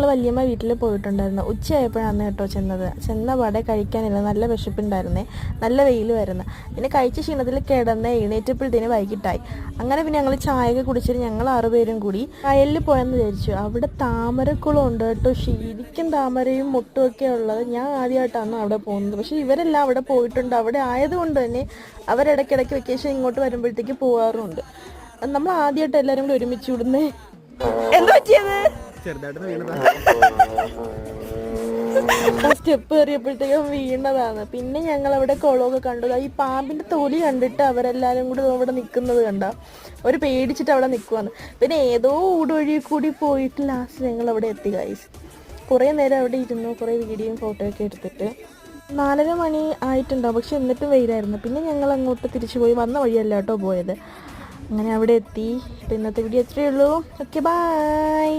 വല്യമ്മ വീട്ടിൽ പോയിട്ടുണ്ടായിരുന്നു. ഉച്ചയായപ്പോഴാണ് കേട്ടോ ചെന്ന പാടെ കഴിക്കാനില്ല, നല്ല വിശപ്പുണ്ടായിരുന്നേ, നല്ല വെയിൽ വരുന്നു. പിന്നെ കഴിച്ച ക്ഷീണത്തിൽ കിടന്ന് എഴുന്നേറ്റപ്പോഴത്തേന് വൈകിട്ടായി. അങ്ങനെ പിന്നെ ഞങ്ങൾ ചായയൊക്കെ കുടിച്ചിട്ട് ഞങ്ങൾ 6 പേരും കൂടി വയലിൽ പോയെന്ന് വിചാരിച്ചു. അവിടെ താമരക്കുളം ഉണ്ട് കേട്ടോ, ശരിക്കും താമരയും മുട്ടും ഒക്കെ ഉള്ളത്. ഞാൻ ആദ്യമായിട്ടാണ് അവിടെ പോകുന്നത്, പക്ഷെ ഇവരെല്ലാം അവിടെ പോയിട്ടുണ്ട്. അവിടെ ആയതുകൊണ്ട് തന്നെ അവരിടയ്ക്കിടയ്ക്ക് വെക്കേഷൻ ഇങ്ങോട്ട് വരുമ്പോഴത്തേക്ക് പോകാറുണ്ട്. നമ്മൾ ആദ്യമായിട്ട് എല്ലാവരും കൂടി ഒരുമിച്ച് വിടുന്നേ. എന്താ പറ്റിയത്? സ്റ്റെപ്പ് കയറിയപ്പോഴത്തേക്കും വീണതാണ്. പിന്നെ ഞങ്ങൾ അവിടെ കുളമൊക്കെ കണ്ടു. ഈ പാമ്പിന്റെ തൊലി കണ്ടിട്ട് അവരെല്ലാരും കൂടി അവിടെ നിൽക്കുന്നത് കണ്ട അവര് പേടിച്ചിട്ട് അവിടെ നിൽക്കുവാന്ന്. പിന്നെ ഏതോ ഊടുവഴി കൂടി പോയിട്ട് ലാസ്റ്റ് ഞങ്ങൾ അവിടെ എത്തി ഗൈസ്. കുറേ നേരം അവിടെ ഇരുന്നു, കുറേ വീഡിയോയും ഫോട്ടോയൊക്കെ എടുത്തിട്ട് 4:30 മണി ആയിട്ടുണ്ടാവും. പക്ഷെ എന്നിട്ടും വെയിലായിരുന്നു. പിന്നെ ഞങ്ങൾ അങ്ങോട്ട് തിരിച്ചു പോയി, വന്ന വഴിയല്ല കേട്ടോ പോയത്. അങ്ങനെ അവിടെ എത്തി. ഇപ്പം ഇന്നത്തെ വീഡിയോ എത്രയേ ഉള്ളൂ. Okay, by.